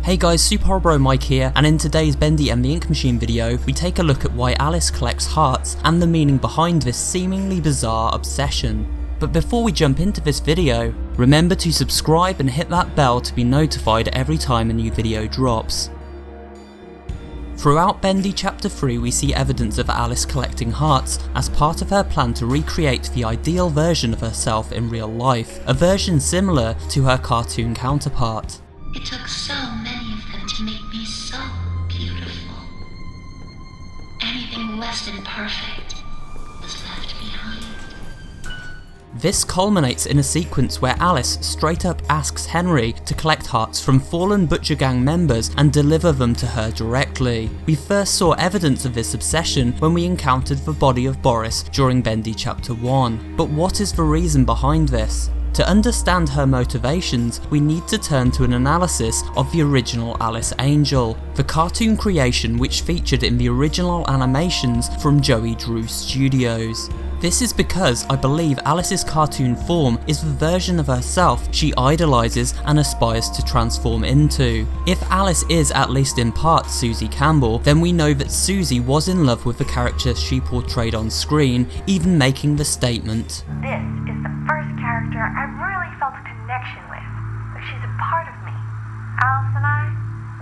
Hey guys, SuperHorrorBro Mike here, and in today's Bendy and the Ink Machine video, we take a look at why Alice collects hearts and the meaning behind this seemingly bizarre obsession. But before we jump into this video, remember to subscribe and hit that bell to be notified every time a new video drops. Throughout Bendy Chapter 3 we see evidence of Alice collecting hearts as part of her plan to recreate the ideal version of herself in real life, a version similar to her cartoon counterpart. It took so many of them to make me so beautiful. Anything less than perfect was left behind. This culminates in a sequence where Alice straight up asks Henry to collect hearts from fallen Butcher Gang members and deliver them to her directly. We first saw evidence of this obsession when we encountered the body of Boris during Bendy Chapter 1. But what is the reason behind this? To understand her motivations, we need to turn to an analysis of the original Alice Angel, the cartoon creation which featured in the original animations from Joey Drew Studios. This is because I believe Alice's cartoon form is the version of herself she idolises and aspires to transform into. If Alice is at least in part Susie Campbell, then we know that Susie was in love with the character she portrayed on screen, even making the statement, "This is the first character I really felt a connection with. She's a part of me. Alice and I,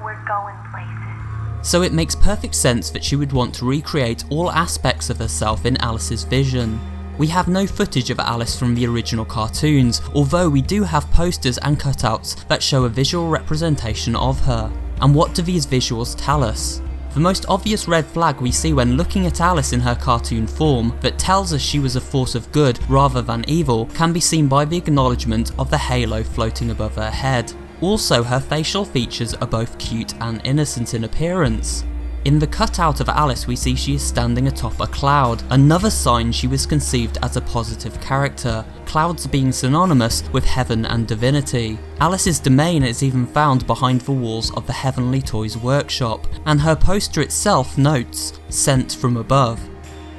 we're going places." So it makes perfect sense that she would want to recreate all aspects of herself in Alice's vision. We have no footage of Alice from the original cartoons, although we do have posters and cutouts that show a visual representation of her. And what do these visuals tell us? The most obvious red flag we see when looking at Alice in her cartoon form that tells us she was a force of good rather than evil can be seen by the acknowledgement of the halo floating above her head. Also, her facial features are both cute and innocent in appearance. In the cutout of Alice we see she is standing atop a cloud, another sign she was conceived as a positive character, clouds being synonymous with heaven and divinity. Alice's domain is even found behind the walls of the Heavenly Toys workshop, and her poster itself notes, "Sent from above."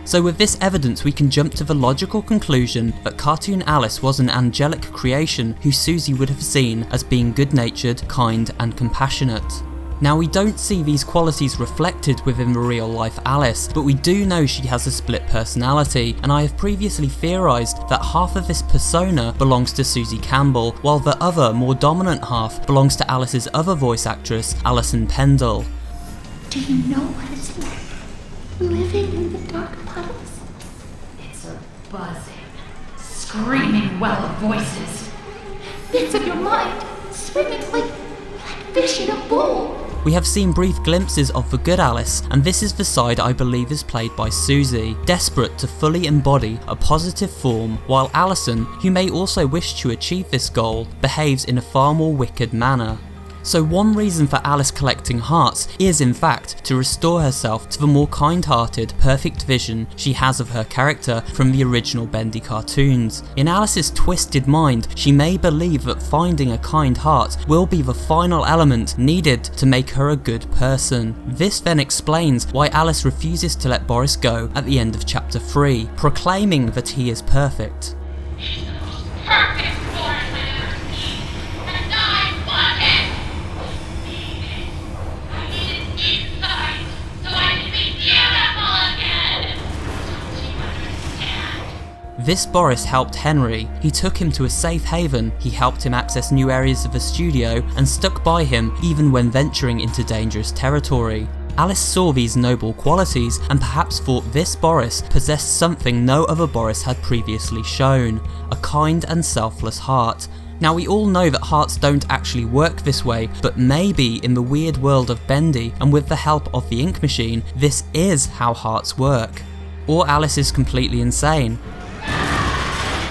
So with this evidence we can jump to the logical conclusion that cartoon Alice was an angelic creation who Susie would have seen as being good-natured, kind and compassionate. Now we don't see these qualities reflected within the real life Alice, but we do know she has a split personality, and I have previously theorised that half of this persona belongs to Susie Campbell, while the other, more dominant half belongs to Alice's other voice actress, Alison Pendle. Do you know what it's like living in the dark puddles? It's a buzzing, screaming well of voices. Bits of your mind swimming like fish in a bowl. We have seen brief glimpses of the good Alice, and this is the side I believe is played by Susie, desperate to fully embody a positive form, while Alison, who may also wish to achieve this goal, behaves in a far more wicked manner. So one reason for Alice collecting hearts is in fact to restore herself to the more kind-hearted, perfect vision she has of her character from the original Bendy cartoons. In Alice's twisted mind, she may believe that finding a kind heart will be the final element needed to make her a good person. This then explains why Alice refuses to let Boris go at the end of Chapter 3, proclaiming that he is perfect. He's the most perfect Boris I've ever seen, and I want it! I need his insides so I can be beautiful again! Don't you understand? This Boris helped Henry. He took him to a safe haven, he helped him access new areas of the studio, and stuck by him even when venturing into dangerous territory. Alice saw these noble qualities and perhaps thought this Boris possessed something no other Boris had previously shown, a kind and selfless heart. Now we all know that hearts don't actually work this way, but maybe in the weird world of Bendy and with the help of the Ink Machine, this is how hearts work. Or Alice is completely insane.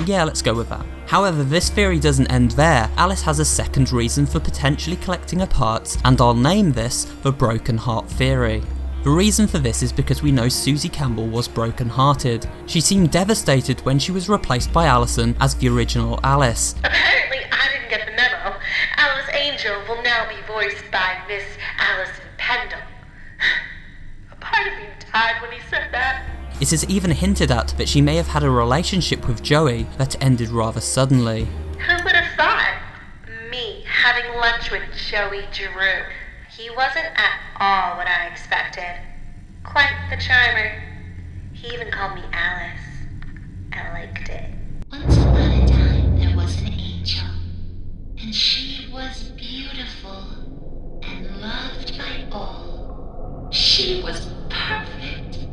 Yeah, let's go with that. However, this theory doesn't end there. Alice has a second reason for potentially collecting her parts, and I'll name this the broken heart theory. The reason for this is because we know Susie Campbell was broken-hearted. She seemed devastated when she was replaced by Alison as the original Alice. Apparently I didn't get the memo. Alice Angel will now be voiced by Miss Alison Pendle. A part of me died when he said that. It is even hinted at that she may have had a relationship with Joey that ended rather suddenly. Who would have thought? Me having lunch with Joey Drew. he wasn't at all what I expected. Quite the charmer. He even called me Alice. I liked it. Once upon a time, there was an angel, and she was beautiful and loved by all. She was perfect.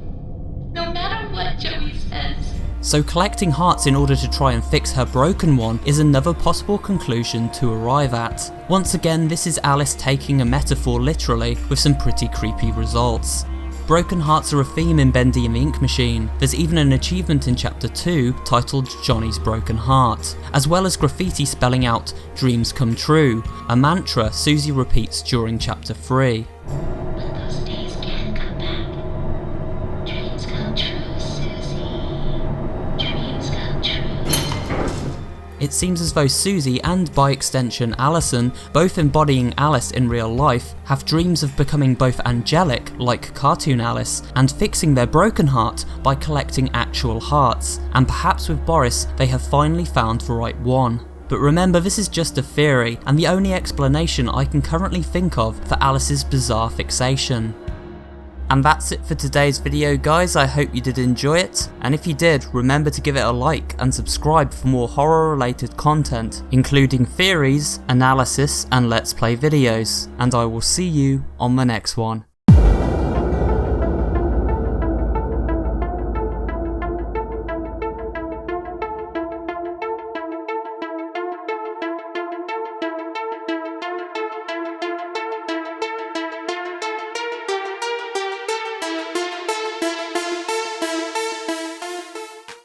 No matter what Joey says. So collecting hearts in order to try and fix her broken one is another possible conclusion to arrive at. Once again, this is Alice taking a metaphor literally, with some pretty creepy results. Broken hearts are a theme in Bendy and the Ink Machine. There's even an achievement in Chapter 2 titled Johnny's Broken Heart, as well as graffiti spelling out "Dreams Come True," a mantra Susie repeats during Chapter 3. But those days can come back. Dreams come true, Susie. Dreams come true. It seems as though Susie, and by extension Allison, both embodying Alice in real life, have dreams of becoming both angelic, like cartoon Alice, and fixing their broken heart by collecting actual hearts, and perhaps with Boris they have finally found the right one. But remember, this is just a theory, and the only explanation I can currently think of for Alice's bizarre fixation. And that's it for today's video guys, I hope you did enjoy it, and if you did, remember to give it a like and subscribe for more horror related content, including theories, analysis and let's play videos, and I will see you on the next one.